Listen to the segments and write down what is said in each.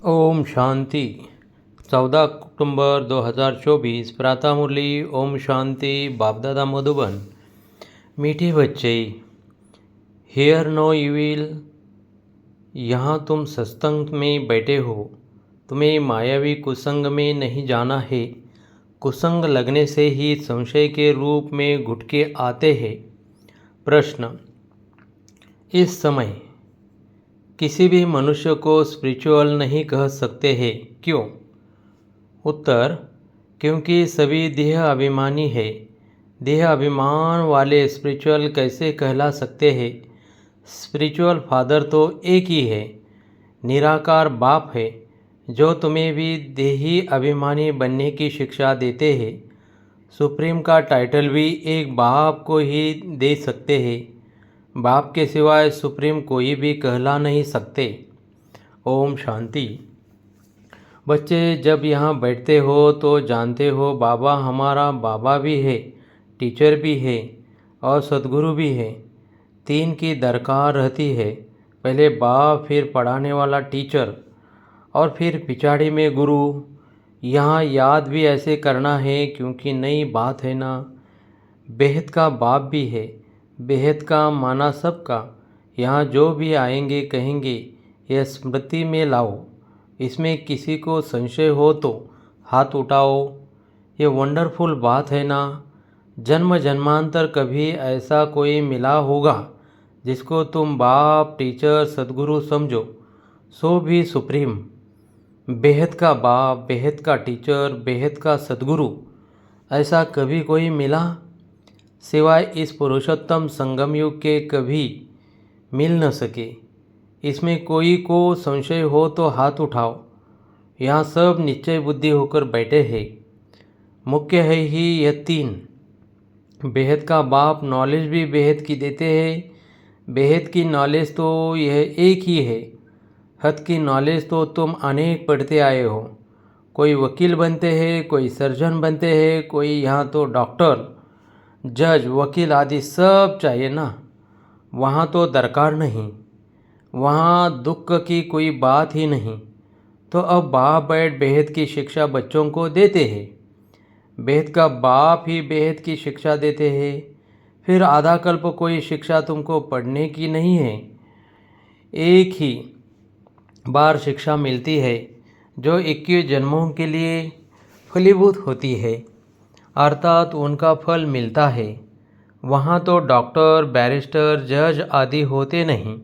ओम शांति। 14 अक्टूबर 2024 प्रातः मुरली। ओम शांति। बापदादा मधुबन। मीठे बच्चे, हियर नो इविल। यहाँ तुम सत्संग में बैठे हो, तुम्हें मायावी कुसंग में नहीं जाना है। कुसंग लगने से ही संशय के रूप में घुटके आते हैं। प्रश्न, इस समय किसी भी मनुष्य को स्पिरिचुअल नहीं कह सकते हैं, क्यों? उत्तर, क्योंकि सभी देह अभिमानी है। देह अभिमान वाले स्पिरिचुअल कैसे कहला सकते हैं? स्पिरिचुअल फादर तो एक ही है, निराकार बाप है, जो तुम्हें भी देही अभिमानी बनने की शिक्षा देते हैं। सुप्रीम का टाइटल भी एक बाप को ही दे सकते हैं। बाप के सिवाय सुप्रीम कोई भी कहला नहीं सकते। ओम शांति। बच्चे, जब यहाँ बैठते हो तो जानते हो बाबा हमारा बाबा भी है, टीचर भी है और सद्गुरु भी है। तीन की दरकार रहती है, पहले बाप, फिर पढ़ाने वाला टीचर और फिर पिछाड़ी में गुरु। यहाँ याद भी ऐसे करना है क्योंकि नई बात है ना। बेहद का बाप भी है, बेहद का माना सबका। यहाँ जो भी आएंगे कहेंगे यह स्मृति में लाओ। इसमें किसी को संशय हो तो हाथ उठाओ। ये वंडरफुल बात है ना। जन्म जन्मांतर कभी ऐसा कोई मिला होगा जिसको तुम बाप, टीचर, सद्गुरु समझो, सो भी सुप्रीम। बेहद का बाप, बेहद का टीचर, बेहद का सद्गुरु, ऐसा कभी कोई मिला? सिवाय इस पुरुषोत्तम संगम युग के कभी मिल न सके। इसमें कोई को संशय हो तो हाथ उठाओ। यहाँ सब निश्चय बुद्धि होकर बैठे हैं। मुख्य है ही यह तीन। बेहद का बाप नॉलेज भी बेहद की देते हैं। बेहद की नॉलेज तो यह एक ही है। हद की नॉलेज तो तुम अनेक पढ़ते आए हो। कोई वकील बनते हैं, कोई सर्जन बनते हैं, कोई यहाँ तो डॉक्टर, जज, वकील आदि सब चाहिए ना। वहाँ तो दरकार नहीं, वहाँ दुख की कोई बात ही नहीं। तो अब बाप बैठ बेहद की शिक्षा बच्चों को देते हैं। बेहद का बाप ही बेहद की शिक्षा देते हैं। फिर आधा कल्प कोई शिक्षा तुमको पढ़ने की नहीं है। एक ही बार शिक्षा मिलती है जो 21 जन्मों के लिए फलीभूत होती है, अर्थात उनका फल मिलता है। वहाँ तो डॉक्टर, बैरिस्टर, जज आदि होते नहीं।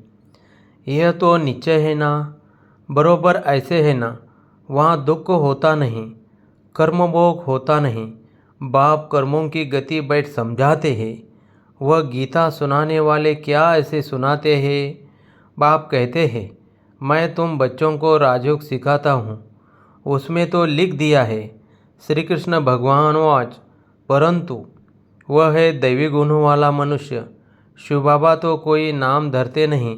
यह तो निश्चय है ना। बरोबर ऐसे है ना। वहाँ दुख होता नहीं, कर्मभोग होता नहीं। बाप कर्मों की गति बैठ समझाते हैं। वह गीता सुनाने वाले क्या ऐसे सुनाते हैं? बाप कहते हैं, मैं तुम बच्चों को राजयोग सिखाता हूँ। उसमें तो लिख दिया है, श्री कृष्ण भगवान वाच, परंतु वह है दैवी गुणों वाला मनुष्य। शिव बाबा तो कोई नाम धरते नहीं,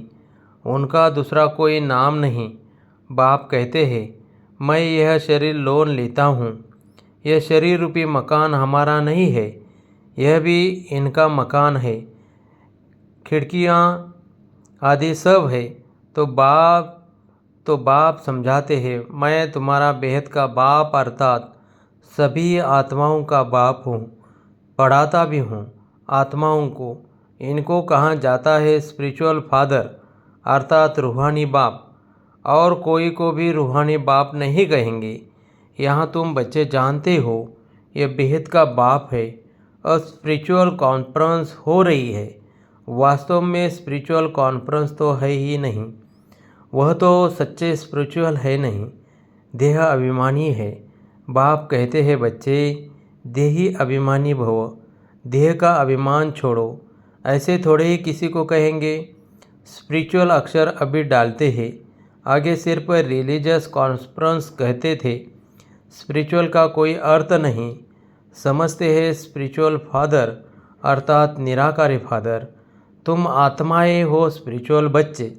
उनका दूसरा कोई नाम नहीं। बाप कहते हैं, मैं यह शरीर लोन लेता हूँ। यह शरीर रूपी मकान हमारा नहीं है, यह भी इनका मकान है। खिड़कियाँ आदि सब है। तो बाप समझाते हैं, मैं तुम्हारा बेहद का बाप अर्थात सभी आत्माओं का बाप हूँ। पढ़ाता भी हूँ आत्माओं को। इनको कहा जाता है स्पिरिचुअल फादर अर्थात रूहानी बाप, और कोई को भी रूहानी बाप नहीं कहेंगे। यहाँ तुम बच्चे जानते हो यह बेहद का बाप है और स्पिरिचुअल कॉन्फ्रेंस हो रही है। वास्तव में स्पिरिचुअल कॉन्फ्रेंस तो है ही नहीं। वह तो सच्चे स्पिरिचुअल है नहीं, देह अभिमानी है। बाप कहते हैं, बच्चे देही अभिमानी भव, देह का अभिमान छोड़ो। ऐसे थोड़े ही किसी को कहेंगे। स्पिरिचुअल अक्षर अभी डालते हैं, आगे सिर्फ रिलीजियस कॉन्फ्रेंस कहते थे। स्पिरिचुअल का कोई अर्थ नहीं समझते हैं। स्पिरिचुअल फादर अर्थात निराकारी फादर। तुम आत्माएं हो स्पिरिचुअल बच्चे।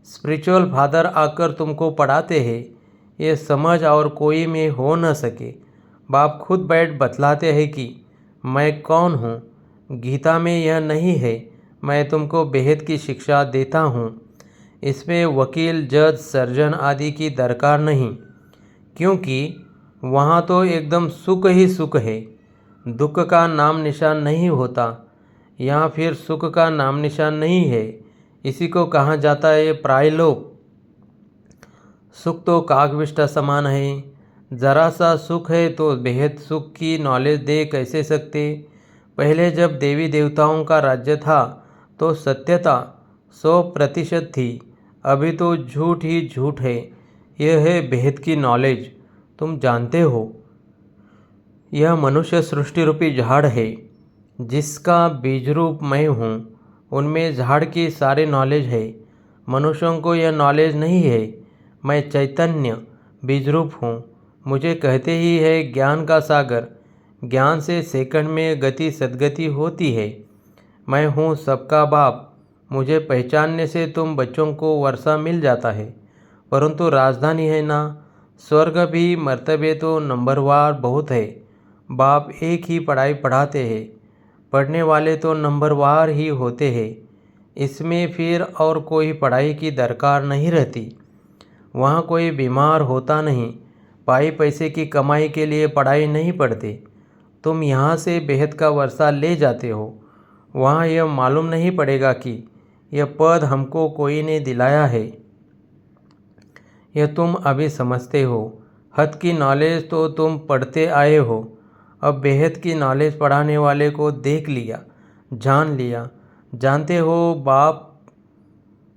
स्पिरिचुअल फादर आकर तुमको पढ़ाते हैं। ये समझ और कोई में हो न सके। बाप खुद बैठ बतलाते हैं कि मैं कौन हूँ। गीता में यह नहीं है मैं तुमको बेहद की शिक्षा देता हूँ। इसमें वकील, जज, सर्जन आदि की दरकार नहीं, क्योंकि वहाँ तो एकदम सुख ही सुख है, दुख का नाम निशान नहीं होता। यहाँ फिर सुख का नाम निशान नहीं है। इसी को कहा जाता है प्रायलोक। सुख तो काकविष्टा समान है। जरा सा सुख है तो बेहद सुख की नॉलेज दे कैसे सकते। पहले जब देवी देवताओं का राज्य था तो सत्यता 100% थी। अभी तो झूठ ही झूठ है। यह है बेहद की नॉलेज। तुम जानते हो, यह मनुष्य सृष्टि रूपी झाड़ है, जिसका बीज रूप मैं हूँ। उनमें झाड़ की सारी नॉलेज है। मनुष्यों को यह नॉलेज नहीं है। मैं चैतन्य बीज रूप हूँ। मुझे कहते ही है ज्ञान का सागर। ज्ञान से सेकंड में गति सद्गति होती है। मैं हूँ सबका बाप। मुझे पहचानने से तुम बच्चों को वर्षा मिल जाता है, परंतु राजधानी है ना। स्वर्ग भी मर्तबे तो नंबरवार बहुत है। बाप एक ही पढ़ाई पढ़ाते हैं, पढ़ने वाले तो नंबरवार ही होते हैं। इसमें फिर और कोई पढ़ाई की दरकार नहीं रहती। वहाँ कोई बीमार होता नहीं। पाई पैसे की कमाई के लिए पढ़ाई नहीं पढ़ते। तुम यहाँ से बेहद का वर्षा ले जाते हो, वहाँ यह मालूम नहीं पड़ेगा कि यह पद हमको कोई ने दिलाया है। यह तुम अभी समझते हो। हद की नॉलेज तो तुम पढ़ते आए हो। अब बेहद की नॉलेज पढ़ाने वाले को देख लिया, जान लिया। जानते हो बाप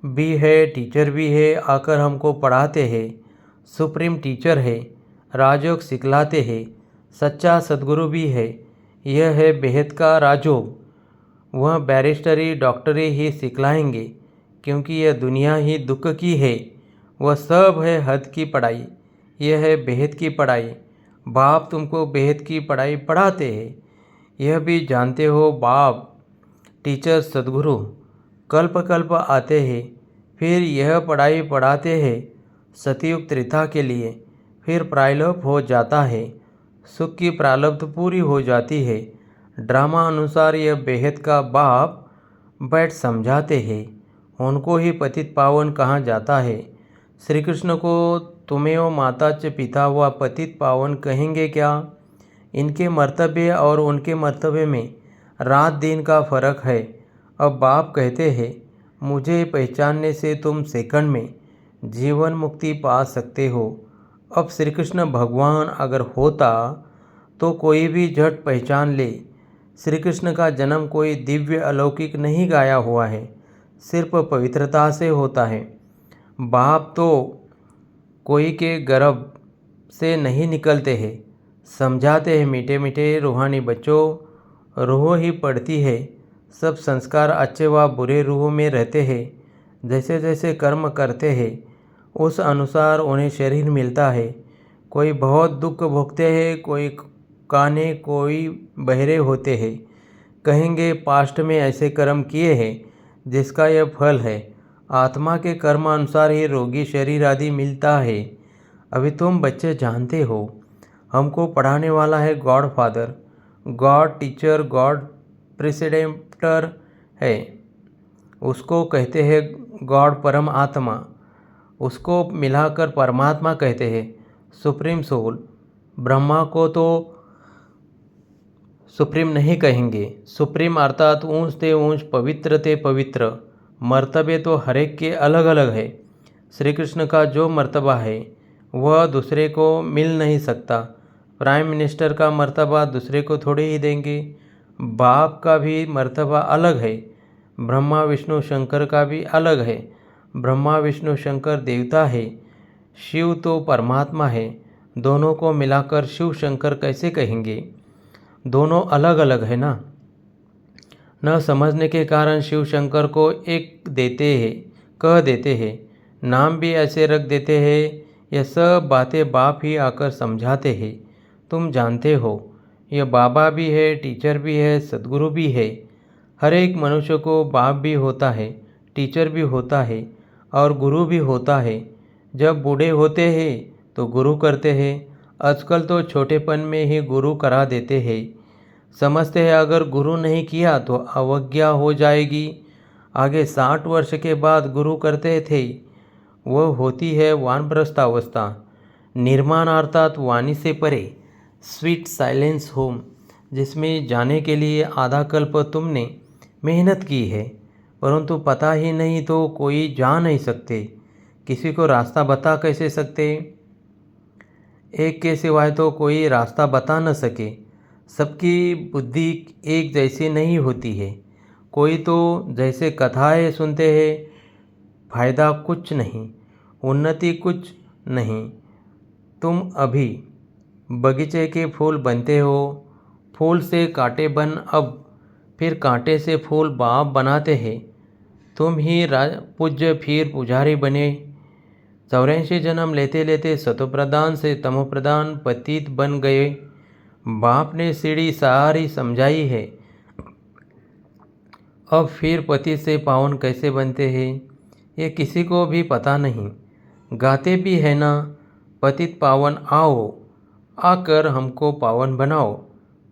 भी है, टीचर भी है, आकर हमको पढ़ाते हैं। सुप्रीम टीचर है, राजयोग सिखलाते हैं। सच्चा सद्गुरु भी है। यह है बेहद का राजयोग। वह बैरिस्टरी डॉक्टरी ही सिखलाएंगे, क्योंकि यह दुनिया ही दुख की है। वह सब है हद की पढ़ाई। यह है बेहद की पढ़ाई। बाप तुमको बेहद की पढ़ाई पढ़ाते हैं। यह भी जानते हो बाप टीचर सद्गुरु कल्प कल्प आते हैं, फिर यह पढ़ाई पढ़ाते हैं सतयुग त्रेता के लिए। फिर प्रायलोप हो जाता है, सुख की प्रारब्ध पूरी हो जाती है। ड्रामा अनुसार यह बेहद का बाप बैठ समझाते हैं। उनको ही पतित पावन कहा जाता है। श्री कृष्ण को तुम्हें माता च पिता व पतित पावन कहेंगे क्या? इनके मर्तबे और उनके मर्तबे में रात दिन का फर्क है। अब बाप कहते हैं मुझे पहचानने से तुम सेकंड में जीवन मुक्ति पा सकते हो। अब श्री कृष्ण भगवान अगर होता तो कोई भी झट पहचान ले। श्री कृष्ण का जन्म कोई दिव्य अलौकिक नहीं गाया हुआ है, सिर्फ पवित्रता से होता है। बाप तो कोई के गर्भ से नहीं निकलते हैं। समझाते हैं मीठे मीठे रूहानी बच्चों, रूह ही पढ़ती है। सब संस्कार अच्छे व बुरे रूह में रहते हैं। जैसे जैसे कर्म करते हैं उस अनुसार उन्हें शरीर मिलता है। कोई बहुत दुख भोगते हैं, कोई काने, कोई बहरे होते हैं। कहेंगे पास्ट में ऐसे कर्म किए हैं जिसका यह फल है। आत्मा के कर्म अनुसार ही रोगी शरीर आदि मिलता है। अभी तुम बच्चे जानते हो, हमको पढ़ाने वाला है God father, God teacher, God preceptor है। उसको कहते हैं गॉड परम आत्मा। उसको मिलाकर परमात्मा कहते हैं, सुप्रीम सोल। ब्रह्मा को तो सुप्रीम नहीं कहेंगे। सुप्रीम अर्थात ऊंच ते ऊंच, पवित्र ते पवित्र। मर्तबे तो हर एक के अलग अलग है। श्री कृष्ण का जो मर्तबा है वह दूसरे को मिल नहीं सकता। प्राइम मिनिस्टर का मर्तबा दूसरे को थोड़े ही देंगे। बाप का भी मर्तबा अलग है। ब्रह्मा विष्णु शंकर का भी अलग है। ब्रह्मा विष्णु शंकर देवता है, शिव तो परमात्मा है। दोनों को मिलाकर शिव शंकर कैसे कहेंगे? दोनों अलग अलग है ना। न समझने के कारण शिव शंकर को एक देते हैं, कह देते हैं, नाम भी ऐसे रख देते हैं। यह सब बातें बाप ही आकर समझाते हैं। तुम जानते हो, यह बाबा भी है, टीचर भी है, सद्गुरु भी है। हर एक मनुष्य को बाप भी होता है, टीचर भी होता है और गुरु भी होता है। जब बूढ़े होते हैं तो गुरु करते हैं। आजकल तो छोटेपन में ही गुरु करा देते हैं। समझते हैं अगर गुरु नहीं किया तो अवज्ञा हो जाएगी। आगे 60 वर्ष के बाद गुरु करते थे, वह होती है वानप्रस्थावस्था। निर्माण अर्थात वाणी से परे, स्वीट साइलेंस होम, जिसमें जाने के लिए आधा कल्प तुमने मेहनत की है, परंतु पता ही नहीं तो कोई जा नहीं सकते। किसी को रास्ता बता कैसे सकते? एक के सिवाय तो कोई रास्ता बता न सके। सबकी बुद्धि एक जैसी नहीं होती है। कोई तो जैसे कथाएं सुनते हैं, फायदा कुछ नहीं, उन्नति कुछ नहीं। तुम अभी बगीचे के फूल बनते हो, फूल से कांटे बन, अब फिर कांटे से फूल बाप बनाते हैं। तुम ही पूज्य फिर पुजारी बने। 84 जन्म लेते लेते सतोप्रधान से तमोप्रधान पतित बन गए। बाप ने सीढ़ी सारी समझाई है। अब फिर पतित से पावन कैसे बनते हैं, ये किसी को भी पता नहीं। गाते भी है ना, पतित पावन आओ, आकर हमको पावन बनाओ।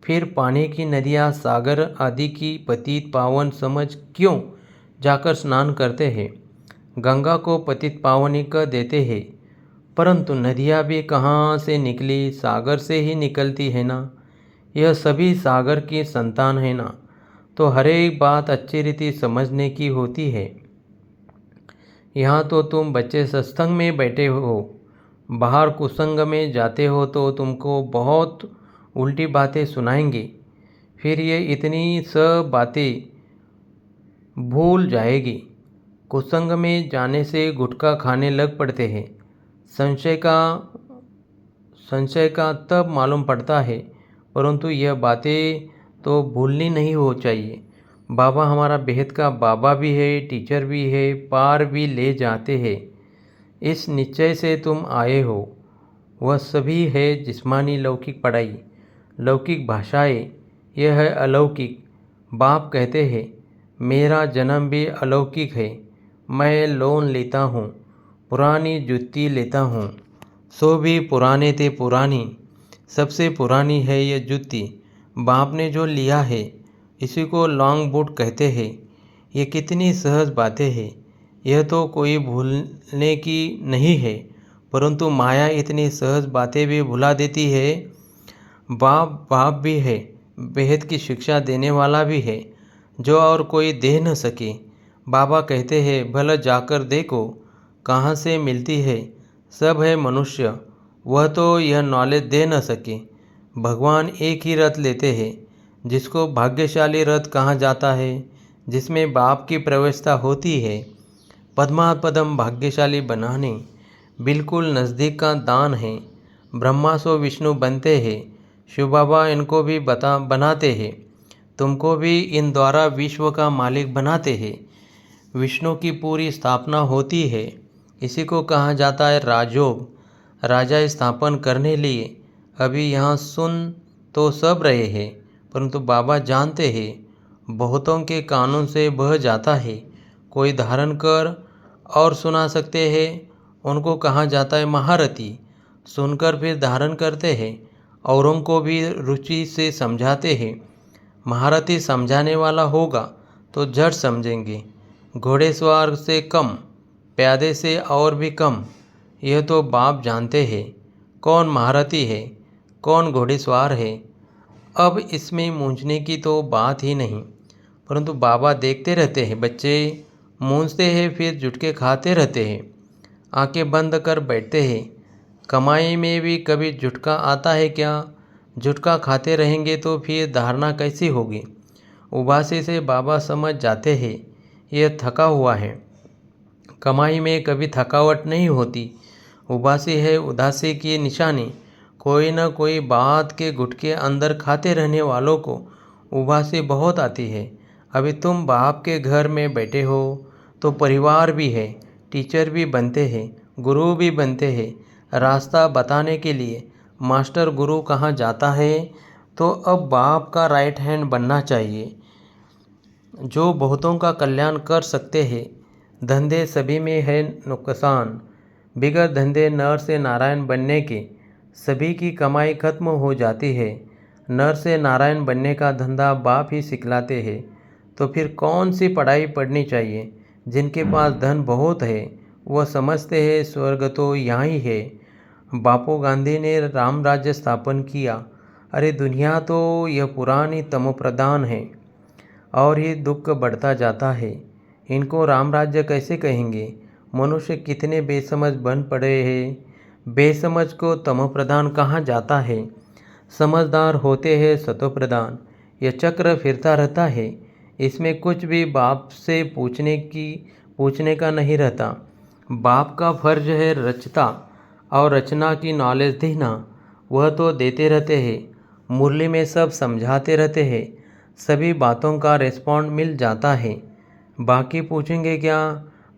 फिर पानी की नदियाँ, सागर आदि की पतित पावन समझ क्यों जाकर स्नान करते हैं। गंगा को पतित पावनी कह देते हैं, परंतु नदियाँ भी कहाँ से निकली, सागर से ही निकलती है ना। यह सभी सागर की संतान है ना। तो हर एक बात अच्छी रीति समझने की होती है। यहाँ तो तुम बच्चे सत्संग में बैठे हो, बाहर कुसंग में जाते हो तो तुमको बहुत उल्टी बातें सुनाएंगे। फिर ये इतनी सब बातें भूल जाएगी। कुसंग में जाने से गुटखा खाने लग पड़ते हैं। संशय का तब मालूम पड़ता है, परंतु यह बातें तो भूलनी नहीं हो चाहिए। बाबा हमारा बेहद का बाबा भी है, टीचर भी है, पार भी ले जाते हैं। इस निश्चय से तुम आए हो। वह सभी है जिस्मानी लौकिक पढ़ाई, लौकिक भाषाएं, यह है अलौकिक। बाप कहते हैं, मेरा जन्म भी अलौकिक है। मैं लोन लेता हूँ, पुरानी जूती लेता हूँ, सो भी पुराने ते पुरानी, सबसे पुरानी है यह जूती। बाप ने जो लिया है, इसी को लॉन्ग बूट कहते हैं। ये कितनी सहज बातें हैं। यह तो कोई भूलने की नहीं है, परंतु माया इतनी सहज बातें भी भुला देती है। बाप भी है, बेहद की शिक्षा देने वाला भी है, जो और कोई दे न सके। बाबा कहते हैं, भला जाकर देखो कहाँ से मिलती है। सब है मनुष्य, वह तो यह नॉलेज दे न सके। भगवान एक ही रथ लेते हैं, जिसको भाग्यशाली रथ कहा जाता है, जिसमें बाप की प्रवेशता होती है। पद्मापदम भाग्यशाली बनाने, बिल्कुल नज़दीक का दान है। ब्रह्मा सो विष्णु बनते हैं, शिव बाबा इनको भी बनाते हैं। तुमको भी इन द्वारा विश्व का मालिक बनाते हैं। विष्णु की पूरी स्थापना होती है। इसी को कहा जाता है राजयोग। राजा स्थापन करने लिए अभी यहाँ सुन तो सब रहे हैं, परंतु बाबा जानते हैं बहुतों के कानून से बह जाता है। कोई धारण कर और सुना सकते हैं, उनको कहा जाता है महारथी। सुनकर फिर धारण करते हैं, औरों को भी रुचि से समझाते हैं। महारथी समझाने वाला होगा तो झट समझेंगे। घोड़ेसवार से कम, प्यादे से और भी कम। यह तो बाप जानते हैं कौन महारथी है, कौन घोड़ेसवार है। अब इसमें मूंझने की तो बात ही नहीं, परंतु बाबा देखते रहते हैं। बच्चे मूंझते हैं, फिर जुटके खाते रहते हैं, आंखें बंद कर बैठते हैं। कमाई में भी कभी झुटका आता है क्या? झुटका खाते रहेंगे तो फिर धारणा कैसी होगी? उबासी से बाबा समझ जाते हैं यह थका हुआ है। कमाई में कभी थकावट नहीं होती। उबासी है उदासी की निशानी। कोई न कोई बात के गुटके अंदर खाते रहने वालों को उबासी बहुत आती है। अभी तुम बाप के घर में बैठे हो तो परिवार भी है, टीचर भी बनते हैं, गुरु भी बनते हैं। रास्ता बताने के लिए मास्टर गुरु कहाँ जाता है, तो अब बाप का राइट हैंड बनना चाहिए, जो बहुतों का कल्याण कर सकते हैं। धंधे सभी में है नुकसान। बिगड़ धंधे नर से नारायण बनने के, सभी की कमाई खत्म हो जाती है। नर से नारायण बनने का धंधा बाप ही सिखलाते हैं। तो फिर कौन सी पढ़ाई पढ़नी चाहिए? जिनके पास धन बहुत है वह समझते हैं स्वर्ग तो यहाँ ही है। बापू गांधी ने राम राज्य स्थापन किया। अरे दुनिया तो यह पुरानी तमोप्रधान है और ये दुख बढ़ता जाता है। इनको राम राज्य कैसे कहेंगे? मनुष्य कितने बेसमझ बन पड़े हैं। बेसमझ को तमोप्रधान कहा जाता है, समझदार होते हैं सतोप्रधान। यह चक्र फिरता रहता है, इसमें कुछ भी बाप से पूछने का नहीं रहता। बाप का फर्ज है रचता और रचना की नॉलेज देना, वह तो देते रहते हैं। मुरली में सब समझाते रहते हैं, सभी बातों का रिस्पॉन्ड मिल जाता है। बाकी पूछेंगे क्या?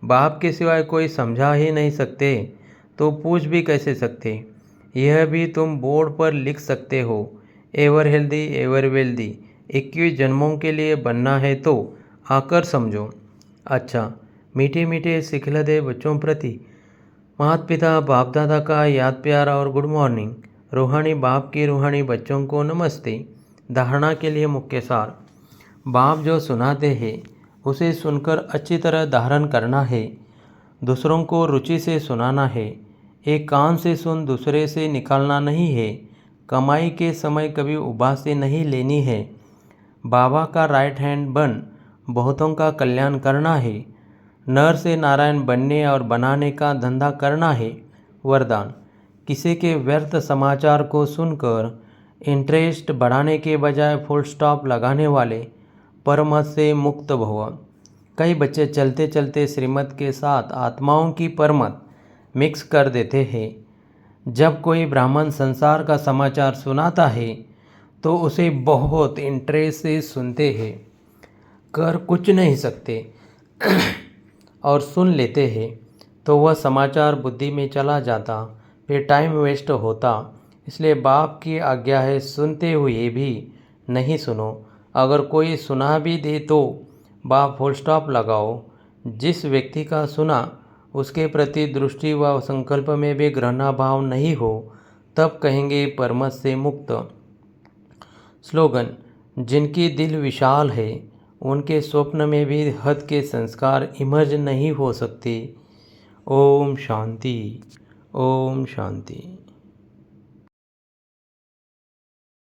बाप के सिवाय कोई समझा ही नहीं सकते तो पूछ भी कैसे सकते? यह भी तुम बोर्ड पर लिख सकते हो, एवर हेल्दी एवर वेल्दी। 21 जन्मों के लिए बनना है तो आकर समझो। अच्छा, मीठे मीठे सिखलदे बच्चों प्रति माता पिता बाप दादा का याद प्यार और गुड मॉर्निंग। रूहानी बाप की रूहानी बच्चों को नमस्ते। धारणा के लिए मुख्य सार। बाप जो सुनाते हैं उसे सुनकर अच्छी तरह धारण करना है। दूसरों को रुचि से सुनाना है। एक कान से सुन दूसरे से निकालना नहीं है। कमाई के समय कभी उबासी नहीं लेनी है। बाबा का राइट हैंड बन बहुतों का कल्याण करना है। नर से नारायण बनने और बनाने का धंधा करना है। वरदान। किसी के व्यर्थ समाचार को सुनकर इंटरेस्ट बढ़ाने के बजाय फुल स्टॉप लगाने वाले परमत से मुक्त भव। कई बच्चे चलते चलते श्रीमत के साथ आत्माओं की परमत मिक्स कर देते हैं। जब कोई ब्राह्मण संसार का समाचार सुनाता है तो उसे बहुत इंटरेस्ट से सुनते हैं, कर कुछ नहीं सकते और सुन लेते हैं तो वह समाचार बुद्धि में चला जाता, फिर टाइम वेस्ट होता। इसलिए बाप की आज्ञा है सुनते हुए भी नहीं सुनो। अगर कोई सुना भी दे तो बाप फुल स्टॉप लगाओ। जिस व्यक्ति का सुना उसके प्रति दृष्टि व संकल्प में भी घृणा भाव नहीं हो तब कहेंगे परमत से मुक्त। स्लोगन। जिनकी दिल विशाल है उनके स्वप्न में भी हद के संस्कार इमर्ज नहीं हो सकते। ओम शांति, ओम शांति।